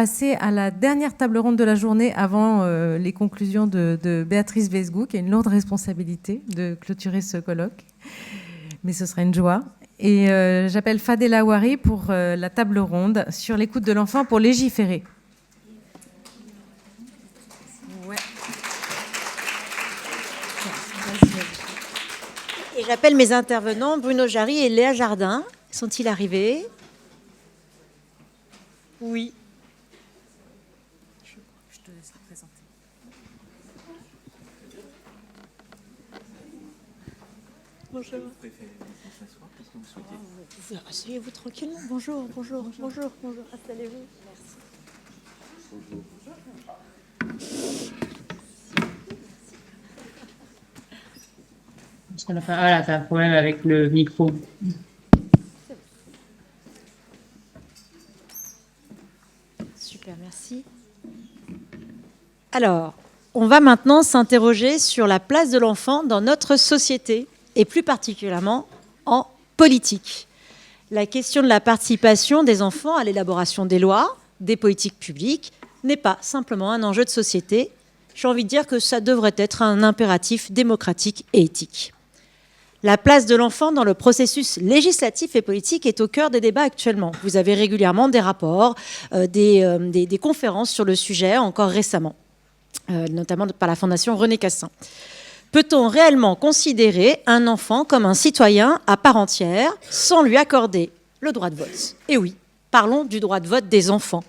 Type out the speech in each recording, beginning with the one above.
passer à la dernière table ronde de la journée avant les conclusions de Béatrice Vesgou, qui a une lourde responsabilité de clôturer ce colloque. Mais ce sera une joie. Et j'appelle Fadela Ouari pour la table ronde sur l'écoute de l'enfant pour légiférer. Ouais. Et j'appelle mes intervenants, Bruno Jarry et Léa Jardin. Sont-ils arrivés ? Oui. Je te laisse présenter. Bonjour. Vous préférez s'asseoir parce que vous souhaitez. Asseyez-vous tranquillement. Bonjour. Installez-vous. Merci. Bonjour. Voilà, t'as un problème avec le micro. Super, merci. Alors, on va maintenant s'interroger sur la place de l'enfant dans notre société, et plus particulièrement en politique. La question de la participation des enfants à l'élaboration des lois, des politiques publiques, n'est pas simplement un enjeu de société. J'ai envie de dire que ça devrait être un impératif démocratique et éthique. La place de l'enfant dans le processus législatif et politique est au cœur des débats actuellement. Vous avez régulièrement des rapports, des conférences sur le sujet, encore récemment, notamment par la Fondation René Cassin. Peut-on réellement considérer un enfant comme un citoyen à part entière sans lui accorder le droit de vote ? Et oui, parlons du droit de vote des enfants.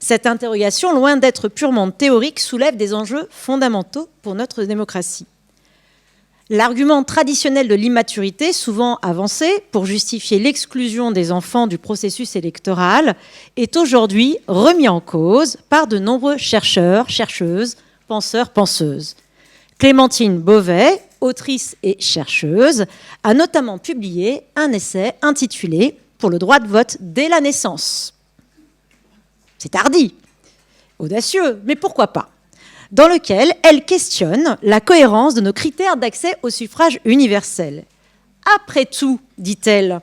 Cette interrogation, loin d'être purement théorique, soulève des enjeux fondamentaux pour notre démocratie. L'argument traditionnel de l'immaturité, souvent avancé pour justifier l'exclusion des enfants du processus électoral, est aujourd'hui remis en cause par de nombreux chercheurs, chercheuses, penseurs, penseuses. Clémentine Beauvais, autrice et chercheuse, a notamment publié un essai intitulé « Pour le droit de vote dès la naissance ». C'est hardi, audacieux, mais pourquoi pas ? Dans lequel elle questionne la cohérence de nos critères d'accès au suffrage universel. Après tout, dit-elle,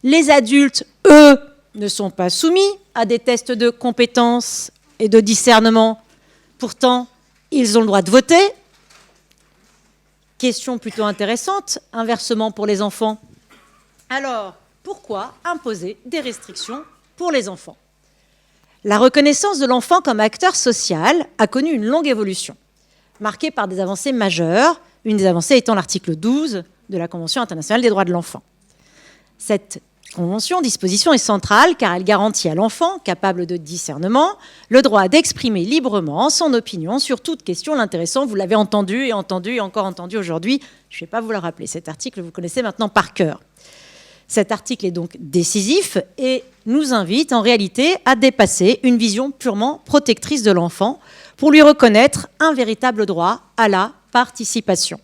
les adultes, eux, ne sont pas soumis à des tests de compétences et de discernement. Pourtant, ils ont le droit de voter. Question plutôt intéressante, inversement pour les enfants. Alors, pourquoi imposer des restrictions pour les enfants ? La reconnaissance de l'enfant comme acteur social a connu une longue évolution, marquée par des avancées majeures, une des avancées étant l'article 12 de la Convention internationale des droits de l'enfant. Cette disposition est centrale car elle garantit à l'enfant, capable de discernement, le droit d'exprimer librement son opinion sur toute question l'intéressant. Vous l'avez entendu et encore entendu aujourd'hui. Je ne vais pas vous le rappeler. Cet article, vous connaissez maintenant par cœur. Cet article est donc décisif et nous invite en réalité à dépasser une vision purement protectrice de l'enfant pour lui reconnaître un véritable droit à la participation.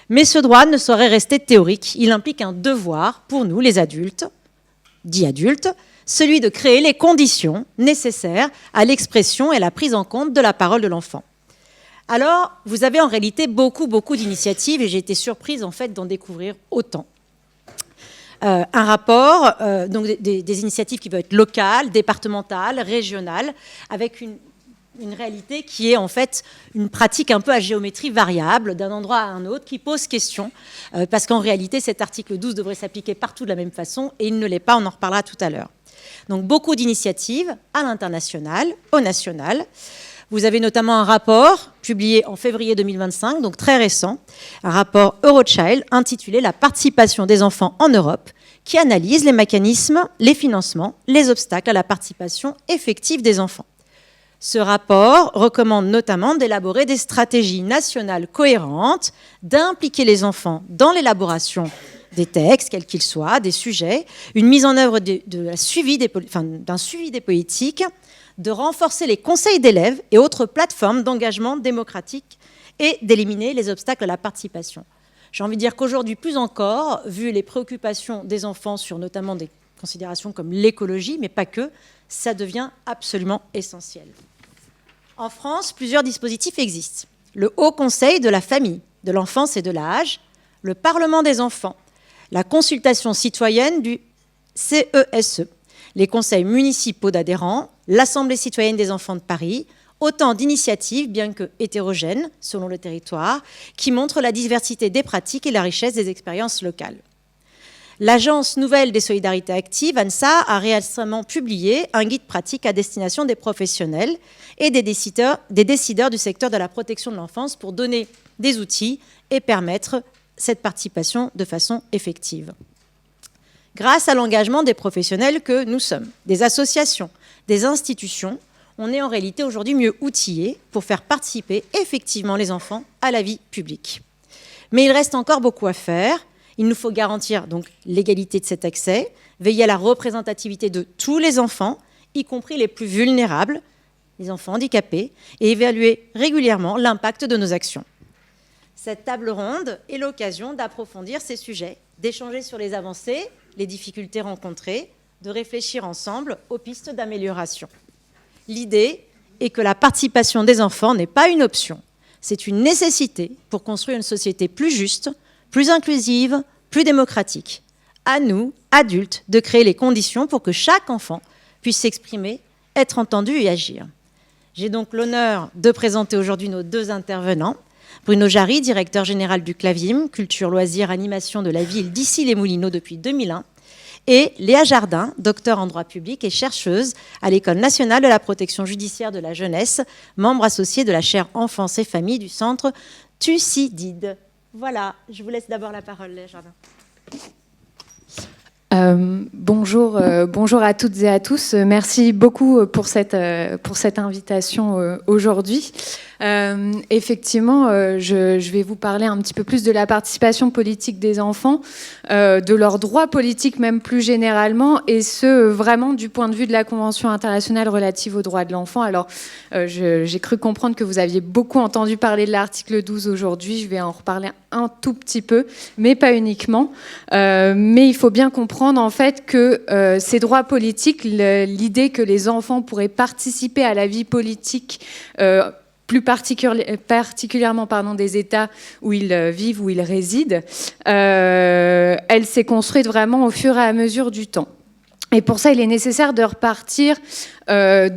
Mais ce droit ne saurait rester théorique. Il implique un devoir pour nous, les adultes, dits adultes, celui de créer les conditions nécessaires à l'expression et à la prise en compte de la parole de l'enfant. Alors, vous avez en réalité beaucoup d'initiatives et j'ai été surprise en fait d'en découvrir autant. Un rapport, donc des initiatives qui peuvent être locales, départementales, régionales, avec une réalité qui est en fait une pratique un peu à géométrie variable d'un endroit à un autre qui pose question, parce qu'en réalité cet article 12 devrait s'appliquer partout de la même façon et il ne l'est pas, on en reparlera tout à l'heure. Donc beaucoup d'initiatives à l'international, au national. Vous avez notamment un rapport publié en février 2025, donc très récent, un rapport Eurochild intitulé « La participation des enfants en Europe » qui analyse les mécanismes, les financements, les obstacles à la participation effective des enfants. Ce rapport recommande notamment d'élaborer des stratégies nationales cohérentes, d'impliquer les enfants dans l'élaboration des textes, quels qu'ils soient, des sujets, une mise en œuvre d'un suivi des politiques, de renforcer les conseils d'élèves et autres plateformes d'engagement démocratique et d'éliminer les obstacles à la participation. J'ai envie de dire qu'aujourd'hui, plus encore, vu les préoccupations des enfants sur notamment des considérations comme l'écologie, mais pas que, ça devient absolument essentiel. En France, plusieurs dispositifs existent. Le Haut Conseil de la famille, de l'enfance et de l'âge, le Parlement des enfants, la consultation citoyenne du CESE, les conseils municipaux d'adhérents l'Assemblée citoyenne des enfants de Paris, autant d'initiatives, bien que hétérogènes selon le territoire, qui montrent la diversité des pratiques et la richesse des expériences locales. L'Agence nouvelle des solidarités actives, ANSA, a récemment publié un guide pratique à destination des professionnels et des décideurs du secteur de la protection de l'enfance pour donner des outils et permettre cette participation de façon effective. Grâce à l'engagement des professionnels que nous sommes, des associations, des institutions, on est en réalité aujourd'hui mieux outillés pour faire participer effectivement les enfants à la vie publique. Mais il reste encore beaucoup à faire. Il nous faut garantir donc l'égalité de cet accès, veiller à la représentativité de tous les enfants, y compris les plus vulnérables, les enfants handicapés, et évaluer régulièrement l'impact de nos actions. Cette table ronde est l'occasion d'approfondir ces sujets, d'échanger sur les avancées, les difficultés rencontrées, de réfléchir ensemble aux pistes d'amélioration. L'idée est que la participation des enfants n'est pas une option, c'est une nécessité pour construire une société plus juste, plus inclusive, plus démocratique. À nous, adultes, de créer les conditions pour que chaque enfant puisse s'exprimer, être entendu et agir. J'ai donc l'honneur de présenter aujourd'hui nos deux intervenants. Bruno Jarry, directeur général du Clavim, culture, loisirs, animation de la ville d'Issy-les-Moulineaux depuis 2001, et Léa Jardin, docteur en droit public et chercheuse à l'École nationale de la protection judiciaire de la jeunesse, membre associé de la chaire enfance et famille du centre Thucydide. Voilà, je vous laisse d'abord la parole, Léa Jardin. Bonjour à toutes et à tous. Merci beaucoup pour cette invitation aujourd'hui. Effectivement, je vais vous parler un petit peu plus de la participation politique des enfants, de leurs droits politiques même plus généralement, et ce vraiment du point de vue de la Convention internationale relative aux droits de l'enfant. Alors, j'ai cru comprendre que vous aviez beaucoup entendu parler de l'article 12 aujourd'hui. Je vais en reparler un tout petit peu, mais pas uniquement. Mais il faut bien comprendre en fait que ces droits politiques, l'idée que les enfants pourraient participer à la vie politique plus particulièrement des États où ils vivent, où ils résident, elle s'est construite vraiment au fur et à mesure du temps. Et pour ça, il est nécessaire de repartir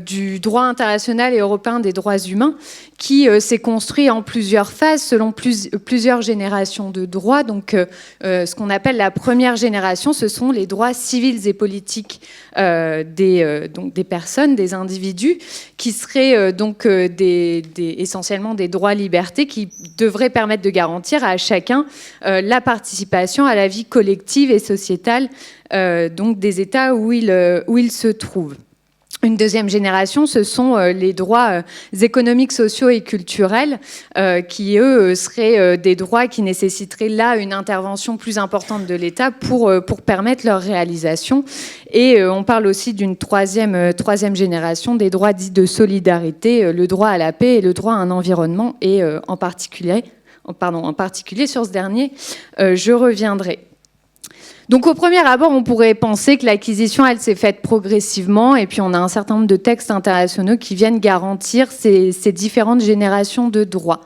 du droit international et européen des droits humains qui s'est construit en plusieurs phases selon plusieurs générations de droits. Donc, ce qu'on appelle la première génération, ce sont les droits civils et politiques des personnes, des individus, qui seraient essentiellement des droits-libertés qui devraient permettre de garantir à chacun la participation à la vie collective et sociétale donc des États où il se trouve. Une deuxième génération, ce sont les droits économiques, sociaux et culturels qui, eux, seraient des droits qui nécessiteraient là une intervention plus importante de l'État pour permettre leur réalisation. Et on parle aussi d'une troisième génération des droits dits de solidarité, le droit à la paix et le droit à un environnement. Et en particulier sur ce dernier, je reviendrai. Donc au premier abord, on pourrait penser que l'acquisition, elle s'est faite progressivement, et puis on a un certain nombre de textes internationaux qui viennent garantir ces différentes générations de droits.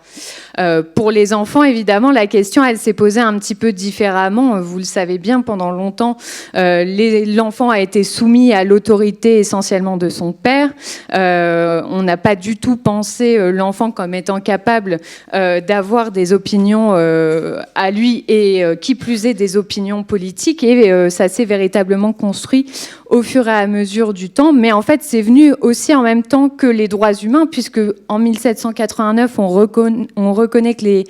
Pour les enfants, évidemment, la question, elle s'est posée un petit peu différemment. Vous le savez bien, pendant longtemps, l'enfant a été soumis à l'autorité essentiellement de son père. On n'a pas du tout pensé l'enfant comme étant capable d'avoir des opinions à lui, et qui plus est des opinions politiques. Et ça s'est véritablement construit au fur et à mesure du temps. Mais en fait, c'est venu aussi en même temps que les droits humains, puisque en 1789, on reconnaît que les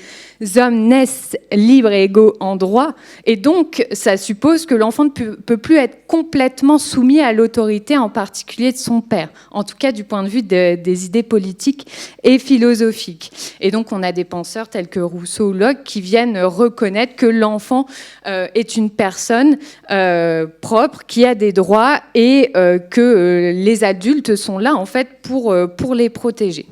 hommes naissent libres et égaux en droit. Et donc, ça suppose que l'enfant ne peut plus être complètement soumis à l'autorité, en particulier de son père. En tout cas, du point de vue des idées politiques et philosophiques. Et donc, on a des penseurs tels que Rousseau ou Locke qui viennent reconnaître que l'enfant est une personne propre, qui a des droits, et que les adultes sont là, en fait, pour les protéger.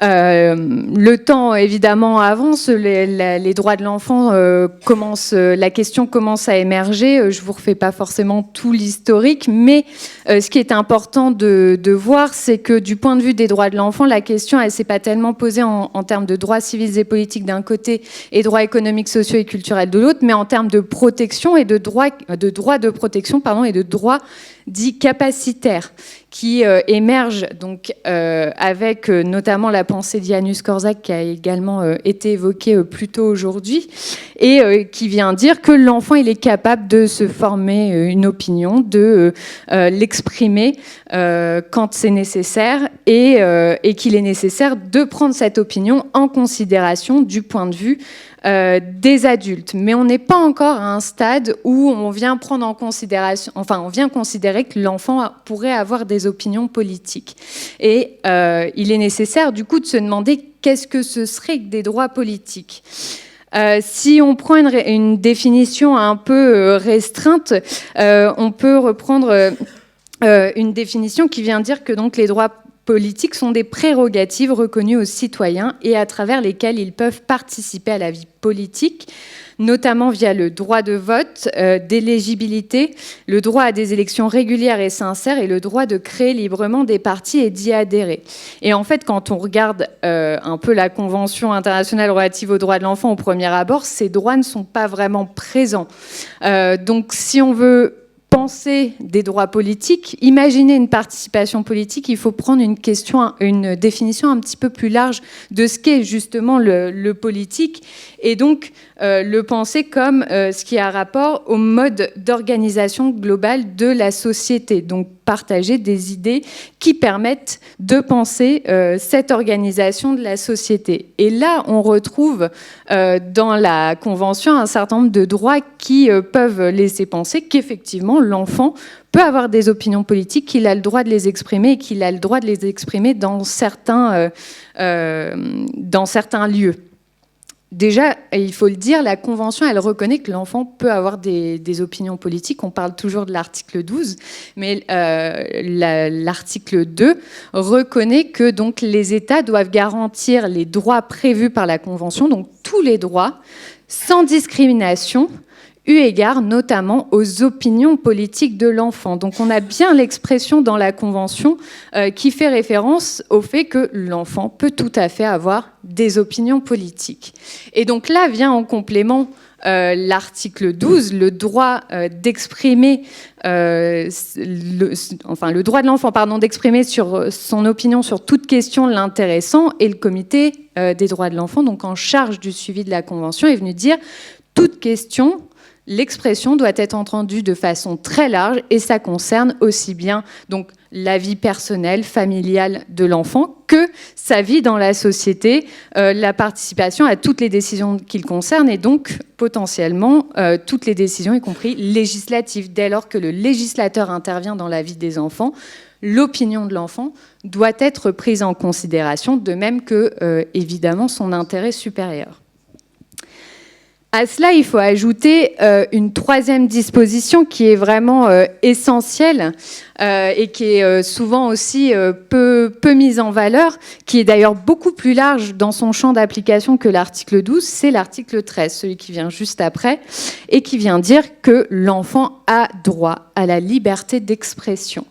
Le temps, évidemment, avance. Les droits de l'enfant la question commence à émerger. Je vous refais pas forcément tout l'historique, mais ce qui est important de voir, c'est que du point de vue des droits de l'enfant, la question, elle s'est pas tellement posée en termes de droits civils et politiques d'un côté et droits économiques, sociaux et culturels de l'autre, mais en termes de protection et de droits de protection, et de droits dit capacitaire qui émerge donc avec notamment la pensée d'Janusz Korczak qui a également été évoquée plus tôt aujourd'hui et qui vient dire que l'enfant il est capable de se former une opinion, de l'exprimer quand c'est nécessaire et qu'il est nécessaire de prendre cette opinion en considération du point de vue des adultes. Mais on n'est pas encore à un stade où on vient prendre en considération, enfin on vient considérer que l'enfant pourrait avoir des opinions politiques. Et il est nécessaire du coup de se demander qu'est-ce que ce serait que des droits politiques. Si on prend une définition un peu restreinte, on peut reprendre une définition qui vient dire que donc les droits politiques sont des prérogatives reconnues aux citoyens et à travers lesquelles ils peuvent participer à la vie politique, notamment via le droit de vote, d'éligibilité, le droit à des élections régulières et sincères et le droit de créer librement des partis et d'y adhérer. Et en fait, quand on regarde un peu la Convention internationale relative aux droits de l'enfant au premier abord, ces droits ne sont pas vraiment présents. Donc si on veut penser des droits politiques, imaginer une participation politique, il faut prendre une définition un petit peu plus large de ce qu'est justement le politique et donc le penser comme ce qui a rapport au mode d'organisation globale de la société. Donc partager des idées qui permettent de penser cette organisation de la société. Et là, on retrouve dans la Convention un certain nombre de droits qui peuvent laisser penser qu'effectivement, l'enfant peut avoir des opinions politiques, qu'il a le droit de les exprimer et qu'il a le droit de les exprimer dans certains lieux. Déjà, il faut le dire, la Convention, elle reconnaît que l'enfant peut avoir des opinions politiques. On parle toujours de l'article 12, mais l'article 2 reconnaît que donc, les États doivent garantir les droits prévus par la Convention, donc tous les droits, sans discrimination, eu égard notamment aux opinions politiques de l'enfant. Donc on a bien l'expression dans la Convention qui fait référence au fait que l'enfant peut tout à fait avoir des opinions politiques. Et donc là vient en complément l'article 12, le droit d'exprimer, le droit de l'enfant, d'exprimer sur son opinion sur toute question l'intéressant, et le comité des droits de l'enfant, donc en charge du suivi de la Convention, est venu dire toute question. L'expression doit être entendue de façon très large et ça concerne aussi bien donc, la vie personnelle, familiale de l'enfant que sa vie dans la société, la participation à toutes les décisions qu'il concerne et donc potentiellement toutes les décisions, y compris législatives. Dès lors que le législateur intervient dans la vie des enfants, l'opinion de l'enfant doit être prise en considération, de même que, évidemment, son intérêt supérieur. À cela, il faut ajouter une troisième disposition qui est vraiment essentielle et qui est souvent aussi peu mise en valeur, qui est d'ailleurs beaucoup plus large dans son champ d'application que l'article 12, c'est l'article 13, celui qui vient juste après, et qui vient dire que l'enfant a droit à la liberté d'expression.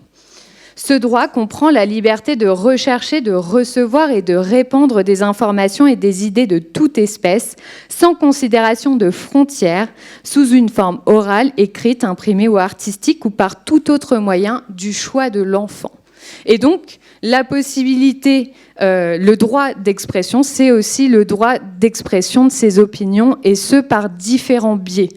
Ce droit comprend la liberté de rechercher, de recevoir et de répandre des informations et des idées de toute espèce, sans considération de frontières, sous une forme orale, écrite, imprimée ou artistique, ou par tout autre moyen du choix de l'enfant. Et donc, la possibilité, le droit d'expression, c'est aussi le droit d'expression de ses opinions, et ce, par différents biais.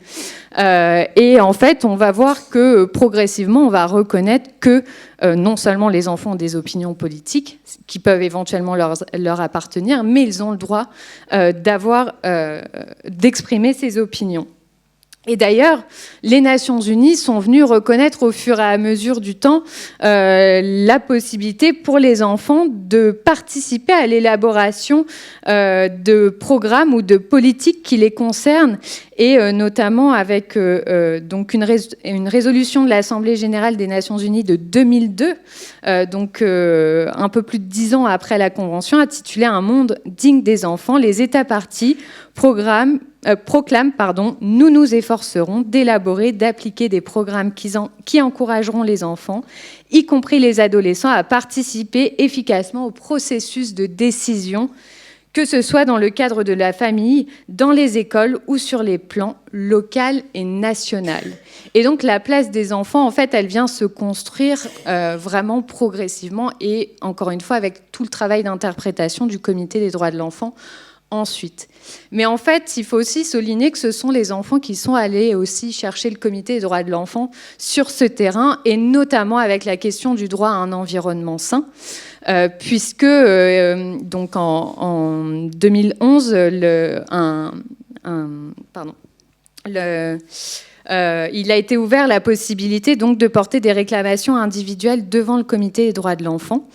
Et en fait, on va voir que progressivement, on va reconnaître que non seulement les enfants ont des opinions politiques qui peuvent éventuellement leur appartenir, mais ils ont le droit d'exprimer ces opinions. Et d'ailleurs, les Nations Unies sont venues reconnaître au fur et à mesure du temps la possibilité pour les enfants de participer à l'élaboration de programmes ou de politiques qui les concernent, et notamment avec donc une résolution de l'Assemblée générale des Nations Unies de 2002, donc un peu plus de 10 ans après la Convention, intitulée « Un monde digne des enfants ». Les États parties proclament, nous nous efforcerons d'élaborer, d'appliquer des programmes qui encourageront les enfants, y compris les adolescents, à participer efficacement au processus de décision que ce soit dans le cadre de la famille, dans les écoles ou sur les plans local et national. Et donc la place des enfants, en fait, elle vient se construire vraiment progressivement et encore une fois avec tout le travail d'interprétation du Comité des droits de l'enfant ensuite. Mais en fait, il faut aussi souligner que ce sont les enfants qui sont allés aussi chercher le Comité des droits de l'enfant sur ce terrain, et notamment avec la question du droit à un environnement sain, puisque donc en 2011, il a été ouvert la possibilité donc de porter des réclamations individuelles devant le Comité des droits de l'enfant.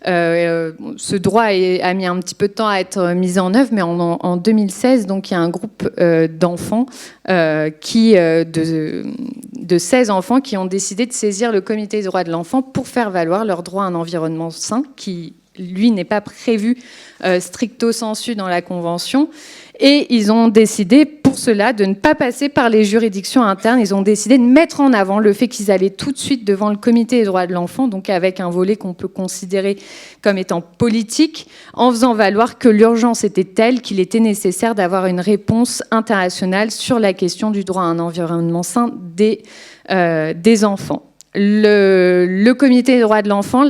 Ce droit a mis un petit peu de temps à être mis en œuvre, mais en 2016, donc il y a un groupe d'enfants de 16 enfants qui ont décidé de saisir le Comité des droits de l'enfant pour faire valoir leur droit à un environnement sain, qui lui n'est pas prévu stricto sensu dans la Convention. Et ils ont décidé, pour cela, de ne pas passer par les juridictions internes. Ils ont décidé de mettre en avant le fait qu'ils allaient tout de suite devant le Comité des droits de l'enfant, donc avec un volet qu'on peut considérer comme étant politique, en faisant valoir que l'urgence était telle qu'il était nécessaire d'avoir une réponse internationale sur la question du droit à un environnement sain des enfants. Le Comité des droits de l'enfant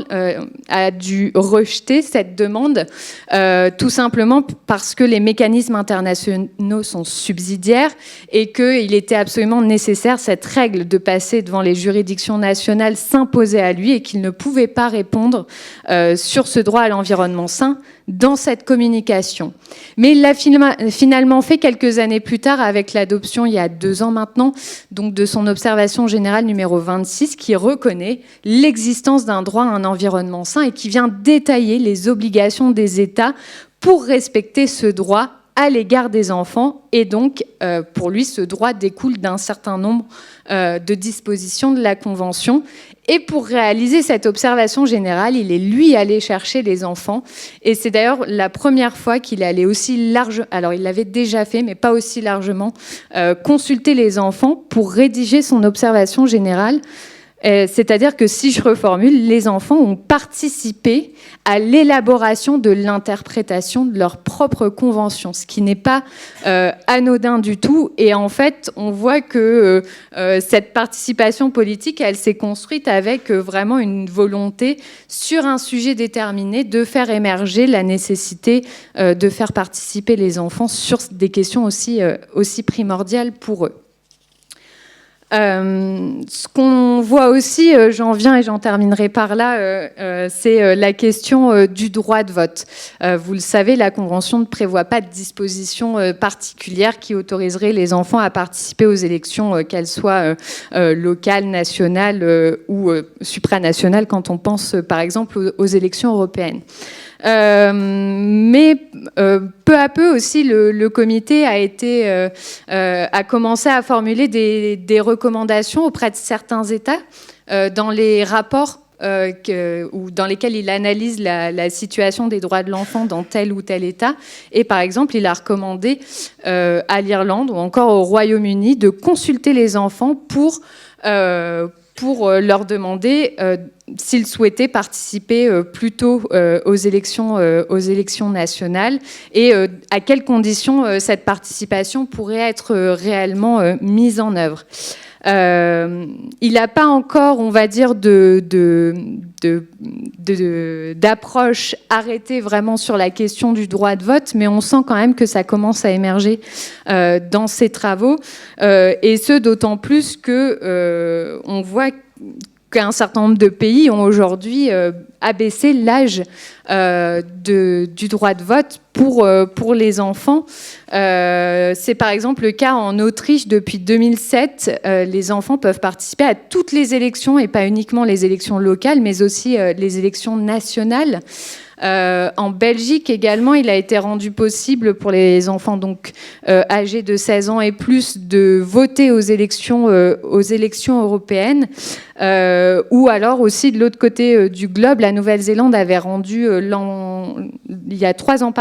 a dû rejeter cette demande tout simplement parce que les mécanismes internationaux sont subsidiaires et qu'il était absolument nécessaire, cette règle de passer devant les juridictions nationales s'imposait à lui et qu'il ne pouvait pas répondre sur ce droit à l'environnement sain dans cette communication. Mais il l'a finalement fait quelques années plus tard avec l'adoption, il y a 2 ans maintenant, donc de son observation générale numéro 26 qui reconnaît l'existence d'un droit à un environnement sain et qui vient détailler les obligations des États pour respecter ce droit à l'égard des enfants. Et donc, pour lui, ce droit découle d'un certain nombre de dispositions de la Convention. Et pour réaliser cette observation générale, il est, lui, allé chercher les enfants. Et c'est d'ailleurs la première fois qu'il est allé aussi large, alors il l'avait déjà fait, mais pas aussi largement, consulter les enfants pour rédiger son observation générale. C'est-à-dire que, si je reformule, les enfants ont participé à l'élaboration de l'interprétation de leur propre convention, ce qui n'est pas anodin du tout. Et en fait, on voit que cette participation politique, elle s'est construite avec vraiment une volonté sur un sujet déterminé de faire émerger la nécessité de faire participer les enfants sur des questions aussi primordiales pour eux. Ce qu'on voit aussi, j'en viens et j'en terminerai par là, c'est la question du droit de vote. Vous le savez, la Convention ne prévoit pas de disposition particulière qui autoriserait les enfants à participer aux élections, qu'elles soient locales, nationales ou supranationales, quand on pense par exemple aux élections européennes. Mais peu à peu aussi, le comité a commencé à formuler des recommandations auprès de certains États dans les rapports ou dans lesquels il analyse la situation des droits de l'enfant dans tel ou tel État. Et par exemple, il a recommandé à l'Irlande ou encore au Royaume-Uni de consulter les enfants pour leur demander s'ils souhaitaient participer plutôt aux élections nationales et à quelles conditions cette participation pourrait être réellement mise en œuvre. Il n'a pas encore, on va dire, d'approche arrêtée vraiment sur la question du droit de vote, mais on sent quand même que ça commence à émerger dans ses travaux, et ce d'autant plus que on voit qu'un certain nombre de pays ont aujourd'hui abaissé l'âge du droit de vote pour les enfants. C'est par exemple le cas en Autriche depuis 2007. Les enfants peuvent participer à toutes les élections et pas uniquement les élections locales, mais aussi les élections nationales. En Belgique également, il a été rendu possible pour les enfants donc âgés de 16 ans et plus de voter aux élections européennes. Ou alors aussi de l'autre côté du globe, la Nouvelle-Zélande avait rendu il y a 3 ans,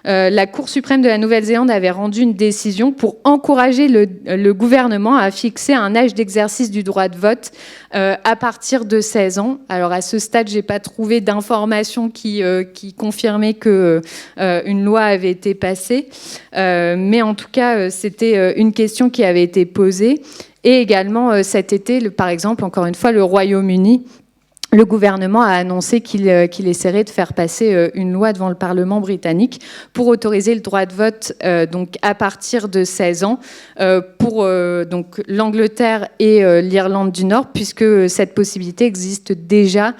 la Cour suprême de la Nouvelle-Zélande avait rendu une décision pour encourager le gouvernement à fixer un âge d'exercice du droit de vote à partir de 16 ans. Alors à ce stade, j'ai pas trouvé d'informations qui qui confirmait que une loi avait été passée. Mais en tout cas, c'était une question qui avait été posée. Et également, cet été, par exemple, encore une fois, le Royaume-Uni, le gouvernement a annoncé qu'il essaierait de faire passer une loi devant le Parlement britannique pour autoriser le droit de vote donc à partir de 16 ans pour donc l'Angleterre et l'Irlande du Nord, puisque cette possibilité existe déjà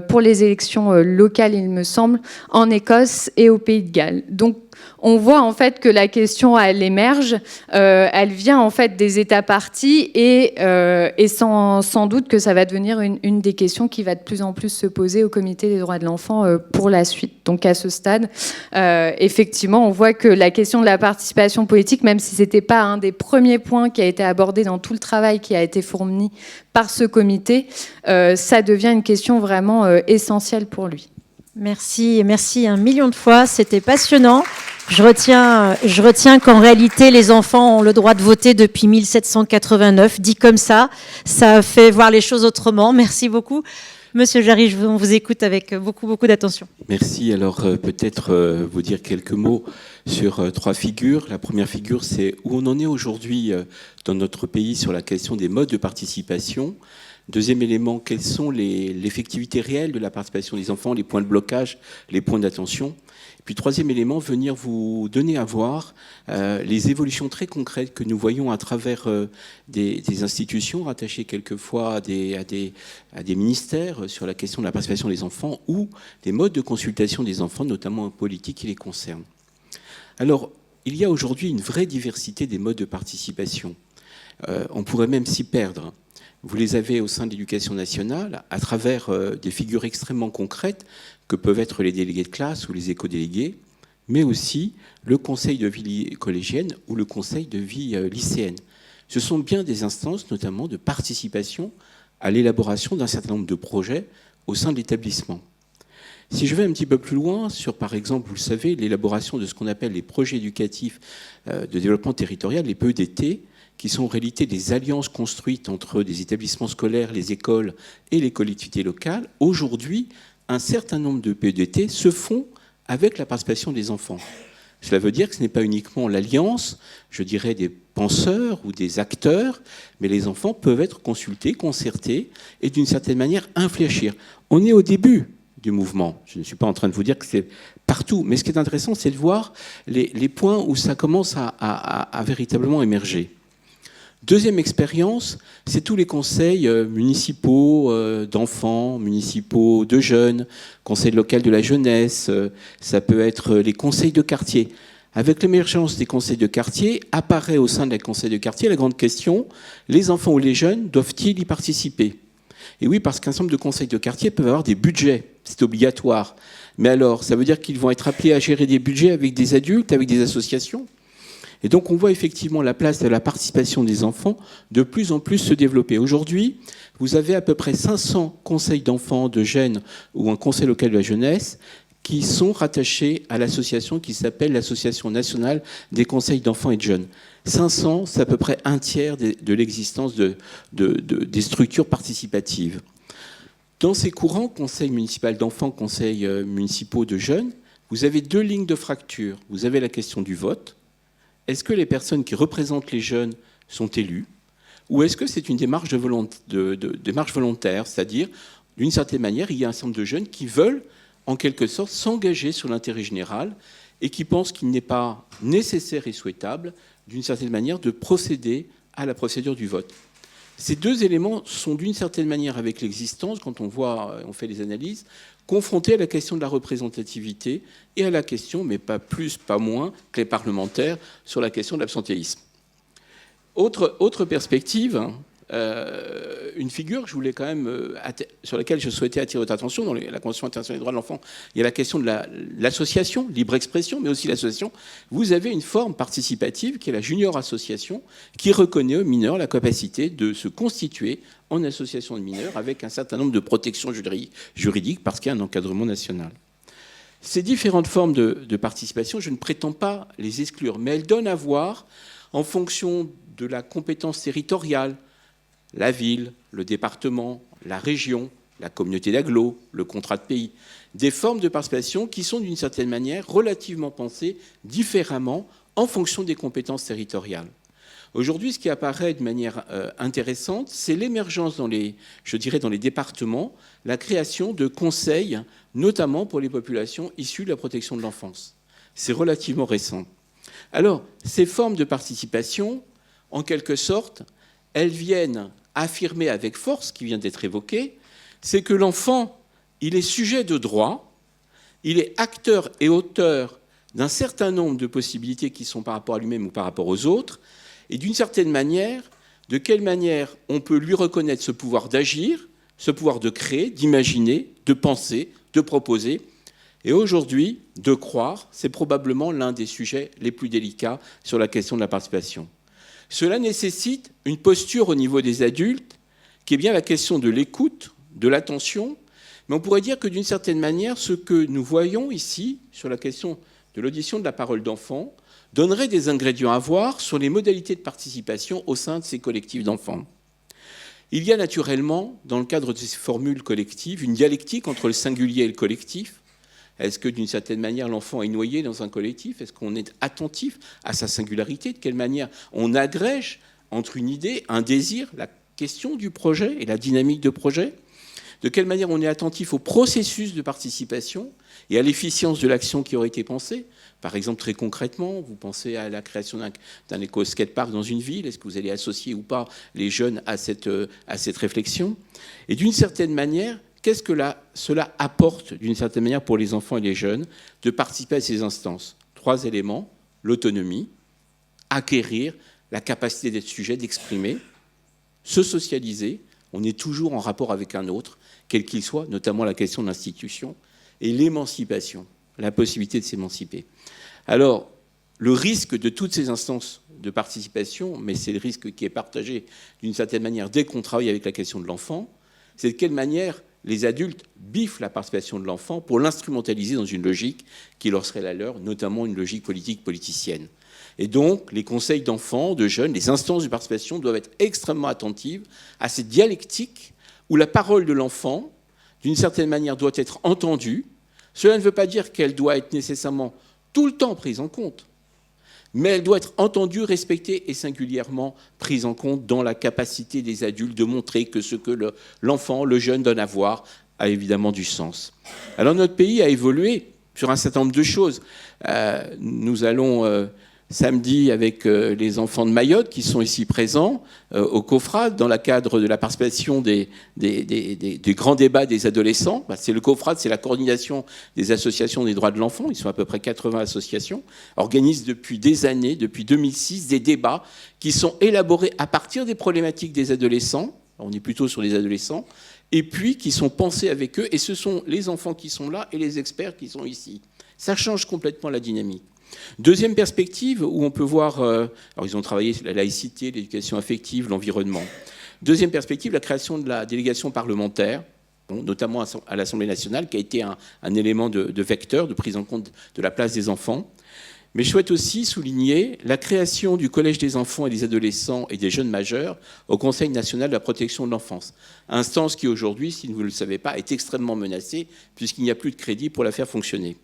pour les élections locales, il me semble, en Écosse et au Pays de Galles. Donc, on voit en fait que la question, elle émerge, elle vient en fait des États parties et sans doute que ça va devenir une des questions qui va de plus en plus se poser au Comité des droits de l'enfant pour la suite. Donc à ce stade, effectivement, on voit que la question de la participation politique, même si c'était pas un des premiers points qui a été abordé dans tout le travail qui a été fourni par ce comité, ça devient une question vraiment essentielle pour lui. Merci, merci 1 million de fois, c'était passionnant. Je retiens qu'en réalité, les enfants ont le droit de voter depuis 1789. Dit comme ça fait voir les choses autrement. Merci beaucoup. Monsieur Jarry, on vous écoute avec beaucoup d'attention. Merci. Alors, peut-être vous dire quelques mots sur 3 figures. La première figure, c'est où on en est aujourd'hui dans notre pays sur la question des modes de participation. Deuxième élément, quelles sont l'effectivité réelle de la participation des enfants, les points de blocage, les points d'attention. Puis troisième élément, venir vous donner à voir les évolutions très concrètes que nous voyons à travers des institutions rattachées quelquefois à des ministères sur la question de la participation des enfants ou des modes de consultation des enfants, notamment en politique qui les concernent. Alors, il y a aujourd'hui une vraie diversité des modes de participation. On pourrait même s'y perdre. Vous les avez au sein de l'éducation nationale à travers des figures extrêmement concrètes que peuvent être les délégués de classe ou les éco-délégués, mais aussi le conseil de vie collégienne ou le conseil de vie lycéenne. Ce sont bien des instances, notamment de participation à l'élaboration d'un certain nombre de projets au sein de l'établissement. Si je vais un petit peu plus loin sur, par exemple, vous le savez, l'élaboration de ce qu'on appelle les projets éducatifs de développement territorial, les PEDT, qui sont en réalité des alliances construites entre des établissements scolaires, les écoles et les collectivités locales. Aujourd'hui, un certain nombre de PEDT se font avec la participation des enfants. Cela veut dire que ce n'est pas uniquement l'alliance, je dirais, des penseurs ou des acteurs, mais les enfants peuvent être consultés, concertés et d'une certaine manière infléchir. On est au début du mouvement. Je ne suis pas en train de vous dire que c'est partout, mais ce qui est intéressant, c'est de voir les points où ça commence à véritablement émerger. Deuxième expérience, c'est tous les conseils municipaux d'enfants, municipaux de jeunes, conseil local de la jeunesse, ça peut être les conseils de quartier. Avec l'émergence des conseils de quartier, apparaît au sein des conseils de quartier la grande question, les enfants ou les jeunes doivent-ils y participer ? Et oui, parce qu'un certain nombre de conseils de quartier peuvent avoir des budgets, c'est obligatoire. Mais alors, ça veut dire qu'ils vont être appelés à gérer des budgets avec des adultes, avec des associations ? Et donc on voit effectivement la place de la participation des enfants de plus en plus se développer. Aujourd'hui, vous avez à peu près 500 conseils d'enfants, de jeunes ou un conseil local de la jeunesse qui sont rattachés à l'association qui s'appelle l'Association nationale des conseils d'enfants et de jeunes. 500, c'est à peu près un tiers de l'existence des structures participatives. Dans ces courants, conseils municipaux d'enfants, conseils municipaux de jeunes, vous avez 2 lignes de fracture. Vous avez la question du vote. Est-ce que les personnes qui représentent les jeunes sont élues ? Ou est-ce que c'est une démarche volontaire, c'est-à-dire, d'une certaine manière, il y a un certain nombre de jeunes qui veulent, en quelque sorte, s'engager sur l'intérêt général et qui pensent qu'il n'est pas nécessaire et souhaitable, d'une certaine manière, de procéder à la procédure du vote. Ces 2 éléments sont, d'une certaine manière, avec l'existence, quand on fait des analyses, confrontés à la question de la représentativité et à la question, mais pas plus, pas moins, que les parlementaires, sur la question de l'absentéisme. Autre perspective, une figure que je voulais quand même, sur laquelle je souhaitais attirer votre attention, dans la Convention internationale des droits de l'enfant, il y a la question de l'association, libre expression, mais aussi l'association. Vous avez une forme participative qui est la junior association, qui reconnaît aux mineurs la capacité de se constituer en association de mineurs avec un certain nombre de protections juridiques parce qu'il y a un encadrement national. Ces différentes formes de participation, je ne prétends pas les exclure, mais elles donnent à voir, en fonction de la compétence territoriale, la ville, le département, la région, la communauté d'agglo, le contrat de pays, des formes de participation qui sont d'une certaine manière relativement pensées différemment en fonction des compétences territoriales. Aujourd'hui, ce qui apparaît de manière intéressante, c'est l'émergence dans les départements, la création de conseils, notamment pour les populations issues de la protection de l'enfance. C'est relativement récent. Alors, ces formes de participation, en quelque sorte, elles viennent affirmer avec force, ce qui vient d'être évoqué, c'est que l'enfant, il est sujet de droit, il est acteur et auteur d'un certain nombre de possibilités qui sont par rapport à lui-même ou par rapport aux autres, et d'une certaine manière, de quelle manière on peut lui reconnaître ce pouvoir d'agir, ce pouvoir de créer, d'imaginer, de penser, de proposer. Et aujourd'hui, de croire, c'est probablement l'un des sujets les plus délicats sur la question de la participation. Cela nécessite une posture au niveau des adultes, qui est bien la question de l'écoute, de l'attention, mais on pourrait dire que d'une certaine manière, ce que nous voyons ici, sur la question de l'audition de la parole d'enfant, donnerait des ingrédients à voir sur les modalités de participation au sein de ces collectifs d'enfants. Il y a naturellement, dans le cadre de ces formules collectives, une dialectique entre le singulier et le collectif. Est-ce que, d'une certaine manière, l'enfant est noyé dans un collectif? Est-ce qu'on est attentif à sa singularité? De quelle manière on agrège entre une idée, un désir, la question du projet et la dynamique de projet? De quelle manière on est attentif au processus de participation et à l'efficience de l'action qui aurait été pensée? Par exemple, très concrètement, vous pensez à la création d'un éco-skatepark dans une ville. Est-ce que vous allez associer ou pas les jeunes à cette réflexion? Et d'une certaine manière, qu'est-ce que cela apporte, d'une certaine manière, pour les enfants et les jeunes, de participer à ces instances? 3 éléments: l'autonomie, acquérir la capacité d'être sujet, d'exprimer, se socialiser. On est toujours en rapport avec un autre, quel qu'il soit, notamment la question de l'institution, et l'émancipation, la possibilité de s'émanciper. Alors, le risque de toutes ces instances de participation, mais c'est le risque qui est partagé d'une certaine manière dès qu'on travaille avec la question de l'enfant, c'est de quelle manière les adultes biffent la participation de l'enfant pour l'instrumentaliser dans une logique qui leur serait la leur, notamment une logique politique politicienne. Et donc, les conseils d'enfants, de jeunes, les instances de participation doivent être extrêmement attentives à cette dialectique où la parole de l'enfant, d'une certaine manière, doit être entendue. Cela ne veut pas dire qu'elle doit être nécessairement tout le temps prise en compte, mais elle doit être entendue, respectée et singulièrement prise en compte dans la capacité des adultes de montrer que ce que l'enfant, le jeune donne à voir a évidemment du sens. Alors notre pays a évolué sur un certain nombre de choses. Nous allons samedi avec les enfants de Mayotte qui sont ici présents au COFRAD dans le cadre de la participation des grands débats des adolescents. C'est le COFRAD, c'est la coordination des associations des droits de l'enfant. Ils sont à peu près 80 associations, organisent depuis des années, depuis 2006, des débats qui sont élaborés à partir des problématiques des adolescents. On est plutôt sur les adolescents. Et puis qui sont pensés avec eux. Et ce sont les enfants qui sont là et les experts qui sont ici. Ça change complètement la dynamique. Deuxième perspective où on peut voir, alors ils ont travaillé sur la laïcité, l'éducation affective, l'environnement. Deuxième perspective, la création de la délégation parlementaire, notamment à l'Assemblée nationale, qui a été un élément de vecteur, de prise en compte de la place des enfants. Mais je souhaite aussi souligner la création du Collège des enfants et des adolescents et des jeunes majeurs au Conseil national de la protection de l'enfance. Instance qui aujourd'hui, si vous ne le savez pas, est extrêmement menacée puisqu'il n'y a plus de crédit pour la faire fonctionner.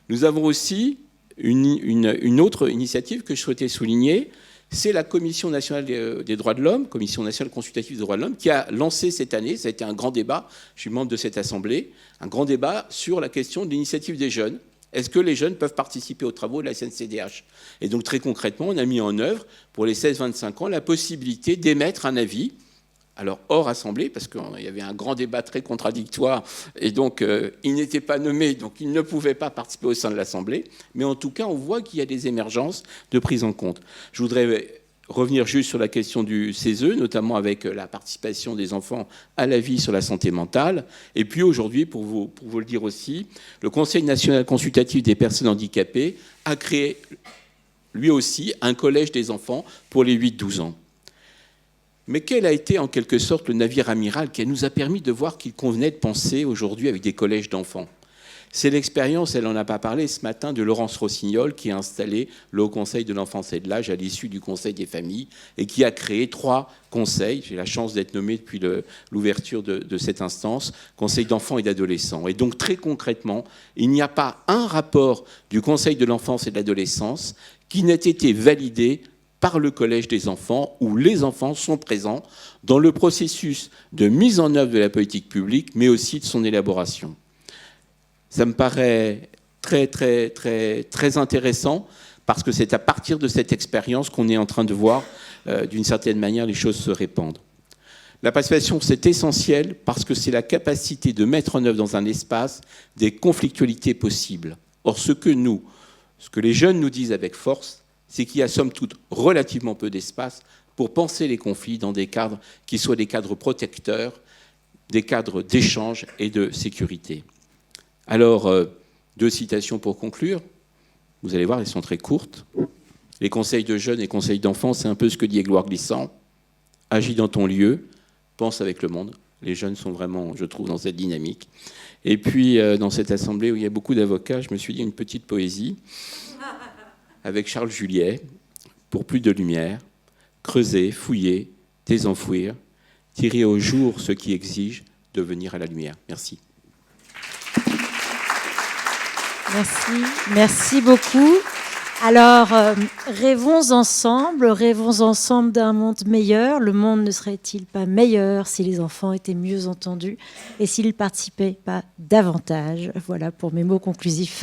Nous avons aussi une autre initiative que je souhaitais souligner, c'est la Commission nationale des droits de l'homme, Commission nationale consultative des droits de l'homme, qui a lancé cette année, ça a été un grand débat, je suis membre de cette assemblée, un grand débat sur la question de l'initiative des jeunes. Est-ce que les jeunes peuvent participer aux travaux de la CNCDH? Et donc très concrètement, on a mis en œuvre pour les 16-25 ans la possibilité d'émettre un avis, alors hors assemblée, parce qu'il y avait un grand débat très contradictoire, et donc ils n'étaient pas nommés, donc ils ne pouvaient pas participer au sein de l'Assemblée, mais en tout cas, on voit qu'il y a des émergences de prise en compte. Je voudrais revenir juste sur la question du CESE, notamment avec la participation des enfants à l'avis sur la santé mentale. Et puis aujourd'hui, pour vous le dire aussi, le Conseil national consultatif des personnes handicapées a créé lui aussi un collège des enfants pour les 8-12 ans. Mais quel a été en quelque sorte le navire amiral qui nous a permis de voir qu'il convenait de penser aujourd'hui avec des collèges d'enfants? C'est l'expérience, elle n'en a pas parlé ce matin, de Laurence Rossignol, qui a installé le Haut Conseil de l'enfance et de l'âge à l'issue du Conseil des familles et qui a créé 3 conseils. J'ai la chance d'être nommé depuis l'ouverture de cette instance, Conseil d'enfants et d'adolescents. Et donc très concrètement, il n'y a pas un rapport du Conseil de l'enfance et de l'adolescence qui n'ait été validé par le Collège des enfants, où les enfants sont présents dans le processus de mise en œuvre de la politique publique, mais aussi de son élaboration. Ça me paraît très, très, très, très intéressant, parce que c'est à partir de cette expérience qu'on est en train de voir, d'une certaine manière, les choses se répandre. La participation, c'est essentiel, parce que c'est la capacité de mettre en œuvre dans un espace des conflictualités possibles. Or, ce que les jeunes nous disent avec force, c'est qu'il y a somme toute relativement peu d'espace pour penser les conflits dans des cadres qui soient des cadres protecteurs, des cadres d'échange et de sécurité. Alors, 2 citations pour conclure. Vous allez voir, elles sont très courtes. Les conseils de jeunes et conseils d'enfants, c'est un peu ce que dit Édouard Glissant. Agis dans ton lieu, pense avec le monde. Les jeunes sont vraiment, je trouve, dans cette dynamique. Et puis, dans cette assemblée où il y a beaucoup d'avocats, je me suis dit une petite poésie avec Charles Juliet, pour plus de lumière, creuser, fouiller, désenfouir, tirer au jour ce qui exige de venir à la lumière. Merci. Merci beaucoup. Alors, rêvons ensemble d'un monde meilleur. Le monde ne serait-il pas meilleur si les enfants étaient mieux entendus et s'ils participaient pas davantage? Voilà pour mes mots conclusifs.